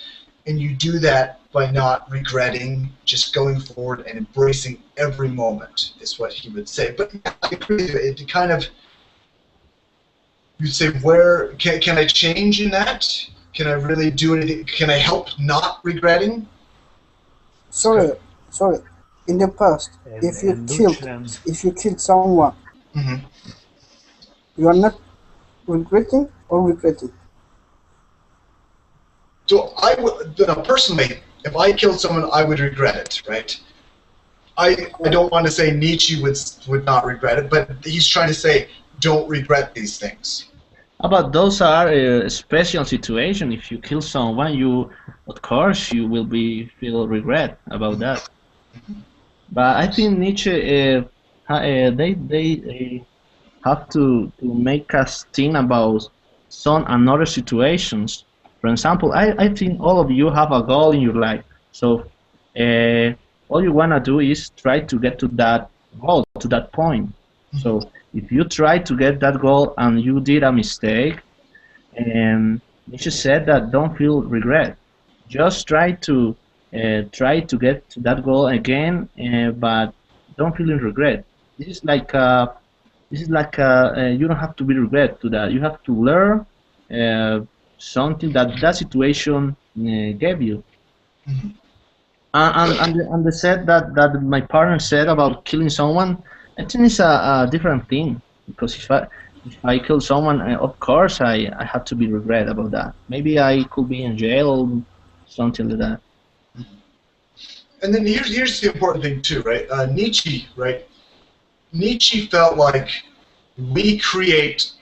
[SPEAKER 1] And you do that by not regretting, just going forward and embracing every moment, is what he would say. But yeah, I agree with you. It kind of, you'd say, where can I change in that? Can I really do anything? Can I help not regretting?
[SPEAKER 12] Sorry. In the past, if you killed someone, you are not regretting or regretting?
[SPEAKER 1] So I would, personally, if I killed someone, I would regret it, right? I don't want to say Nietzsche would not regret it, but he's trying to say don't regret these things.
[SPEAKER 3] But those are a special situation. If you kill someone, of course, you will feel regret about that. But I think Nietzsche, they have to make us think about some another situations. For example, I think all of you have a goal in your life. So all you wanna do is try to get to that goal, to that point. So if you try to get that goal and you did a mistake, and Nietzsche said that don't feel regret. Just try to get to that goal again, but don't feel regret. This is like you don't have to be regret to that. You have to learn something that situation gave you. And they said that my partner said about killing someone. I think it's a different thing, because if I kill someone, of course I have to be regret about that. Maybe I could be in jail or something like that.
[SPEAKER 1] And then here's the important thing too, right? Nietzsche, right? Nietzsche felt like we create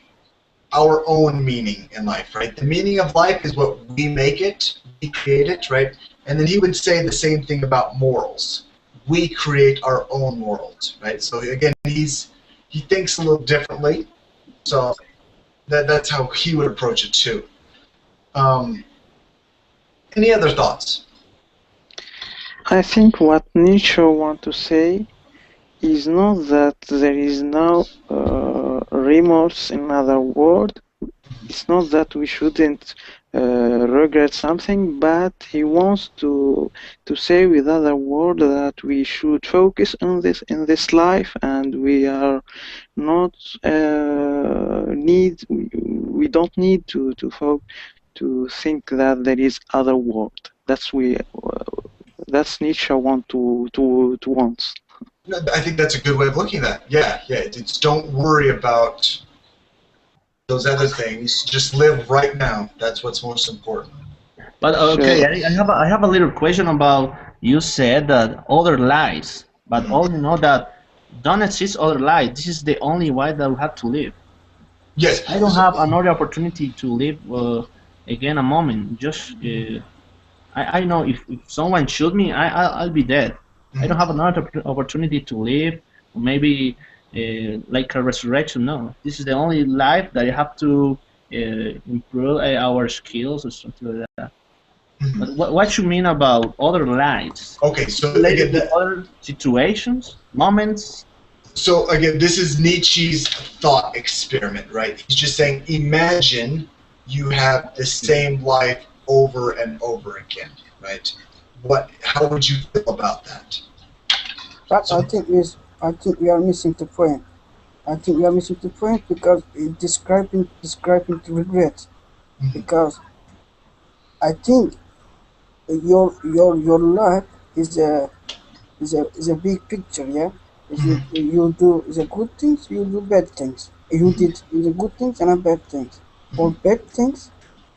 [SPEAKER 1] our own meaning in life, right? The meaning of life is what we make it, we create it, right? And then he would say the same thing about morals. We create our own world, right? So again, he thinks a little differently. So that's how he would approach it too. Any other thoughts?
[SPEAKER 8] I think what Nietzsche wants to say is not that there is no remorse in other word. It's not that we shouldn't regret something, but he wants to say with other word that we should focus on this in this life, and we are not we don't need to think that there is other world. That's Nietzsche wants.
[SPEAKER 1] I think that's a good way of looking at it. Yeah. It's don't worry about those other things. Just live right now. That's what's most important.
[SPEAKER 3] But okay, I have a little question about, you said that other lives, but all you know that don't exist other lives. This is the only way that we have to live.
[SPEAKER 1] Yes.
[SPEAKER 3] I don't have another opportunity to live again a moment. Just I know if someone shoot me, I'll be dead. I don't have another opportunity to live, maybe like a resurrection. No, this is the only life that you have to improve our skills or something like that. But what you mean about other lives?
[SPEAKER 1] Okay, so
[SPEAKER 3] related to other situations, moments.
[SPEAKER 1] So again, this is Nietzsche's thought experiment, right? He's just saying, imagine you have the same life over and over again, right? How would you feel about that?
[SPEAKER 12] But I think we are missing the point. I think we are missing the point because it's describing the regret. Because I think your life is a big picture, yeah. You do the good things, you do bad things. You did the good things and the bad things. For bad things,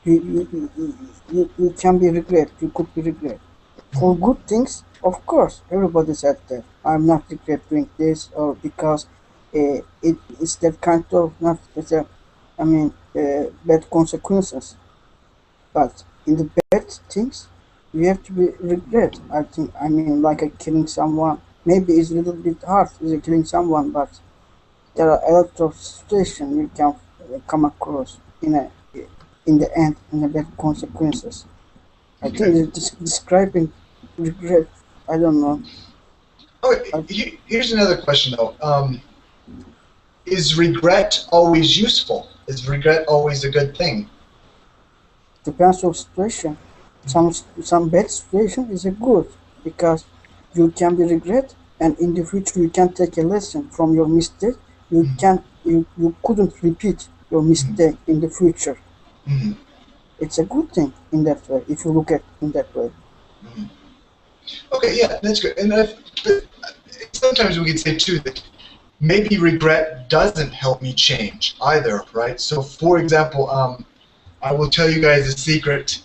[SPEAKER 12] you can be regret. You could be regret. For good things, of course, everybody said that I'm not regret doing this, or because it's that kind of not special. bad consequences. But in the bad things, you have to be regret. I think. Like killing someone. Maybe it's a little bit hard, is killing someone, but there are a lot of situations you can come across in the end, in the bad consequences. I think it's describing regret. I don't know.
[SPEAKER 1] Okay, here's another question though. Is regret always useful? Is regret always a good thing?
[SPEAKER 12] Depends on situation. Some bad situation is a good because you can be regret, and in the future you can take a lesson from your mistake. You couldn't repeat your mistake in the future. It's a good thing in that way if you look at in that way.
[SPEAKER 1] Okay, yeah, that's good. And sometimes we can say too that maybe regret doesn't help me change either, right? So, for example, I will tell you guys a secret.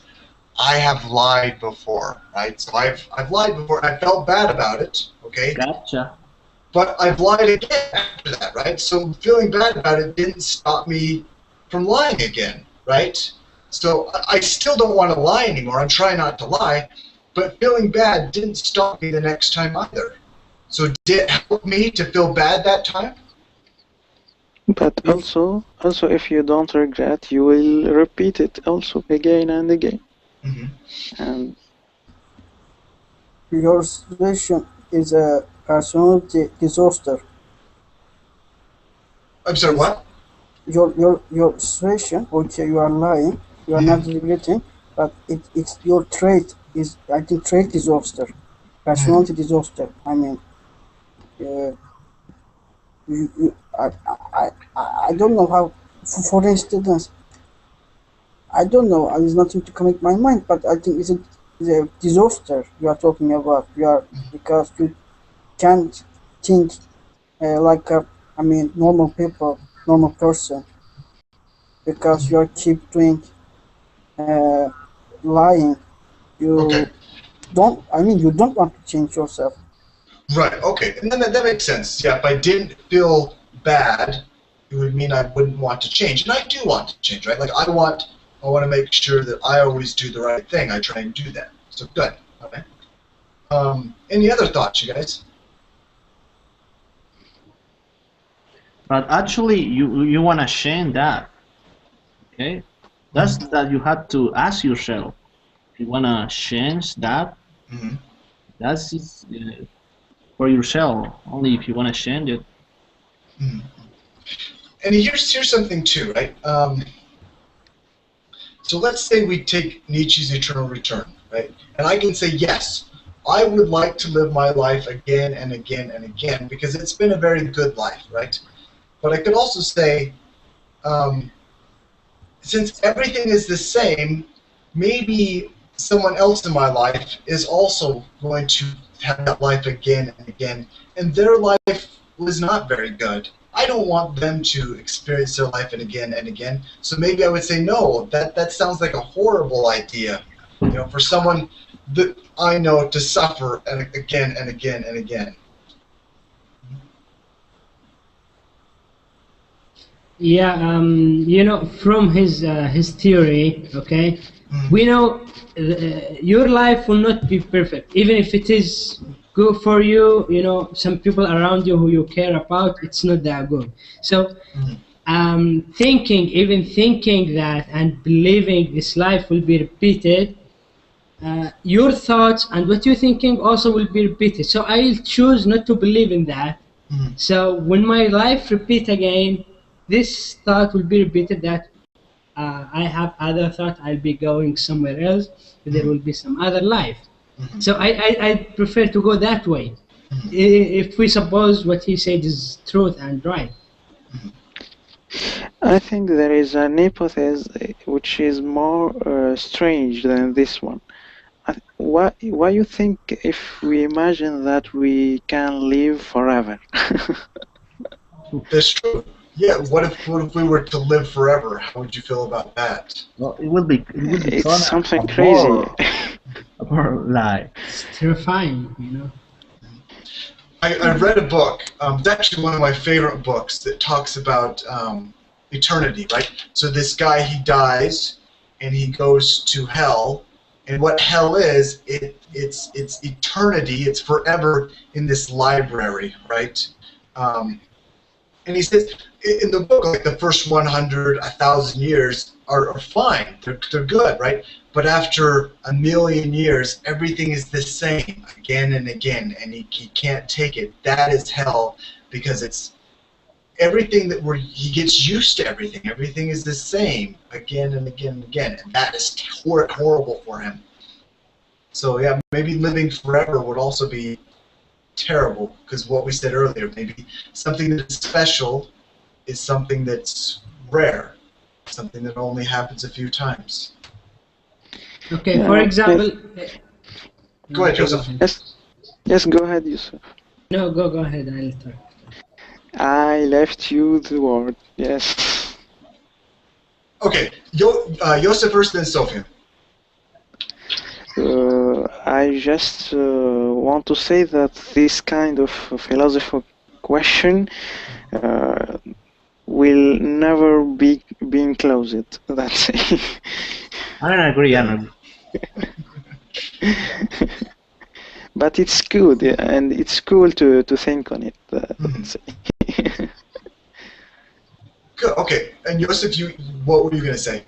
[SPEAKER 1] I have lied before, right? So I've lied before. I felt bad about it, okay?
[SPEAKER 3] Gotcha.
[SPEAKER 1] But I've lied again after that, right? So feeling bad about it didn't stop me from lying again, right? So I still don't want to lie anymore. I'm trying not to lie, but feeling bad didn't stop me the next time either. So did it help me to feel bad that time?
[SPEAKER 8] But also if you don't regret, you will repeat it also again and again. And
[SPEAKER 12] your situation is a personality disaster.
[SPEAKER 1] I'm sorry, what?
[SPEAKER 12] Your situation, okay, you are lying, you are not regretting, but it's your trait is, I think, trait disaster, personality disaster. I don't know how. For instance, I don't know. There's nothing to come in my mind, but I think it's a disaster you are talking about. Because you can't think like normal people, normal person, because you keep doing lying. You don't. You don't want to change yourself.
[SPEAKER 1] Right, okay. And then that makes sense. Yeah, if I didn't feel bad, it would mean I wouldn't want to change. And I do want to change, right? Like I want to make sure that I always do the right thing. I try and do that. So good. Okay. Any other thoughts, you guys?
[SPEAKER 3] But actually, you want to change that. Okay? That's that you have to ask yourself. If you want to change that, that's just, for yourself. Only if you want to change it.
[SPEAKER 1] And here's something too, right? So let's say we take Nietzsche's Eternal Return, right? And I can say, yes, I would like to live my life again and again and again because it's been a very good life, right? But I could also say, since everything is the same, maybe someone else in my life is also going to have that life again and again, and their life was not very good. I don't want them to experience their life again and again. So maybe I would say, no, that sounds like a horrible idea, for someone that I know to suffer again and again and again.
[SPEAKER 2] Yeah, from his theory, okay, we know your life will not be perfect, even if it is good for you. Some people around you who you care about, it's not that good. So, thinking that and believing this life will be repeated, your thoughts and what you're thinking also will be repeated. So I'll choose not to believe in that. So when my life repeat again, this thought will be repeated that I have other thought, I'll be going somewhere else, there will be some other life. So I prefer to go that way, if we suppose what he said is truth and right.
[SPEAKER 8] I think there is an hypothesis which is more strange than this one. Why you think if we imagine that we can live forever?
[SPEAKER 1] That's true. Yeah. What if we were to live forever? How would you feel about that?
[SPEAKER 3] Well, it would be
[SPEAKER 8] it's something crazy.
[SPEAKER 3] Or lie.
[SPEAKER 2] It's terrifying,
[SPEAKER 1] I read a book. It's actually one of my favorite books that talks about eternity, right? So this guy, he dies, and he goes to hell, and what hell is, it's eternity, it's forever in this library, right? And he says, in the book, like the first 100, 1,000 years are fine, they're good, right? But after 1,000,000 years, everything is the same again and again, and he can't take it. That is hell, because it's everything that he gets used to everything. Everything is the same again and again and again, and that is horrible for him. So yeah, maybe living forever would also be terrible, because what we said earlier, maybe something that's special is something that's rare, something that only happens a few times.
[SPEAKER 2] Okay, for example...
[SPEAKER 1] Go ahead, Joseph.
[SPEAKER 8] Yes, go ahead, Yusuf.
[SPEAKER 2] No, go ahead, I'll talk.
[SPEAKER 8] I left you the word, yes.
[SPEAKER 1] Okay, Joseph first, then Sophia.
[SPEAKER 8] I just want to say that this kind of philosophical question will never be being closed. That's it.
[SPEAKER 3] I don't agree.
[SPEAKER 8] But it's good, and it's cool to think on it.
[SPEAKER 1] Good. Okay, and Joseph, what were you going to say?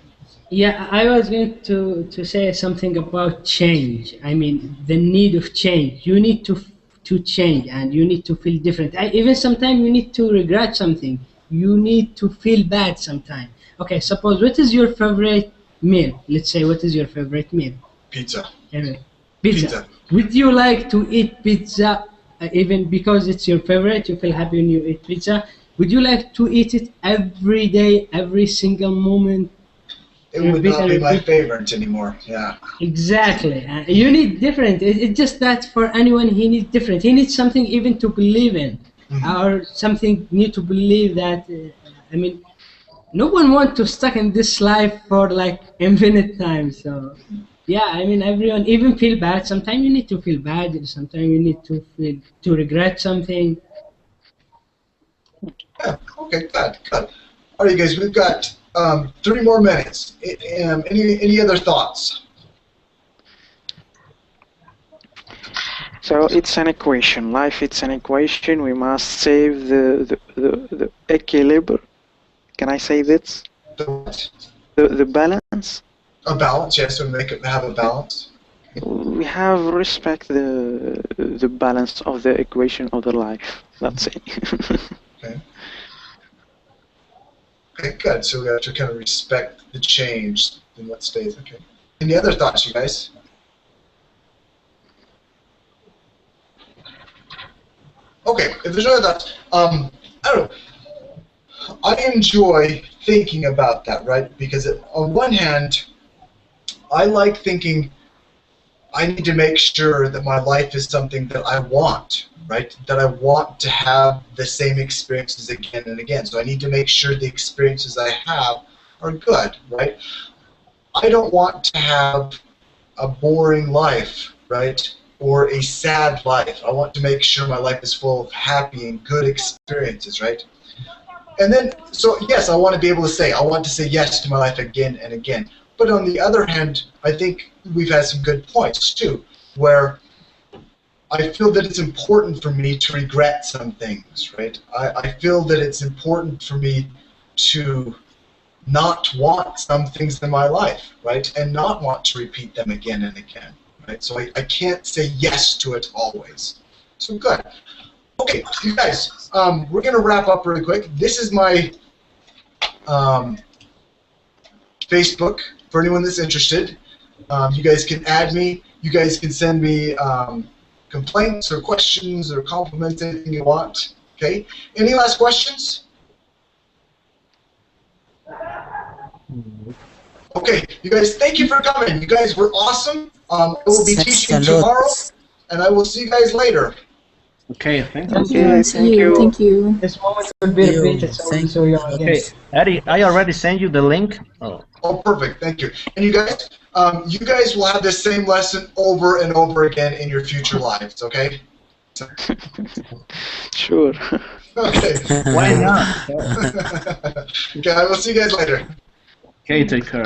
[SPEAKER 2] Yeah, I was going to say something about change. I mean, the need of change. You need to change, and you need to feel different. Even sometimes you need to regret something. You need to feel bad sometimes. Okay, suppose, what is your favorite meal? Let's say, what is your favorite meal?
[SPEAKER 1] Pizza.
[SPEAKER 2] Pizza. Would you like to eat pizza even because it's your favorite? You feel happy when you eat pizza. Would you like to eat it every day, every single moment?
[SPEAKER 1] It would not be my favorite anymore, yeah.
[SPEAKER 2] Exactly. You need different. It's just that for anyone, he needs different. He needs something even to believe in, or something new to believe that, I mean, no one wants to stuck in this life for like infinite time. So, yeah, I mean, everyone even feel bad. Sometimes you need to feel bad. Sometimes you need to regret something.
[SPEAKER 1] Yeah, okay, good. All right, guys, we've got 3 more minutes. Any other thoughts?
[SPEAKER 8] So it's an equation. Life, it's an equation. We must save the equilibrium. Can I say this?
[SPEAKER 1] The what?
[SPEAKER 8] The balance.
[SPEAKER 1] A balance, yes. So have a balance.
[SPEAKER 8] We have respect the balance of the equation of the life. That's it.
[SPEAKER 1] Okay. Okay, good. So we have to kind of respect the change in what stays. Okay. Any other thoughts, you guys? Okay, if there's no other thoughts, I don't know. I enjoy thinking about that, right? Because on one hand, I like thinking I need to make sure that my life is something that I want, right? That I want to have the same experiences again and again. So I need to make sure the experiences I have are good, right? I don't want to have a boring life, right? Or a sad life. I want to make sure my life is full of happy and good experiences, right? And then, so yes, I want to be able to say, I want to say yes to my life again and again. But on the other hand, I think we've had some good points too, where I feel that it's important for me to regret some things, right? I feel that it's important for me to not want some things in my life, right? And not want to repeat them again and again, right? So I can't say yes to it always. So good. Okay, you guys, we're going to wrap up really quick. This is my Facebook for anyone that's interested. You guys can add me. You guys can send me complaints or questions or compliments, anything you want. Okay. Any last questions? Okay, you guys, thank you for coming. You guys were awesome. I will be teaching tomorrow, and I will see you guys later.
[SPEAKER 3] Okay, thank
[SPEAKER 10] you. Thank you.
[SPEAKER 2] This moment will be repeated, so you're again.
[SPEAKER 3] Okay, Eddie, I already sent you the link.
[SPEAKER 1] Oh, perfect. Thank you. And you guys will have this same lesson over and over again in your future lives. Okay.
[SPEAKER 8] Sure.
[SPEAKER 1] Okay.
[SPEAKER 16] Why not?
[SPEAKER 1] Okay, I will see you guys later.
[SPEAKER 3] Okay, take care.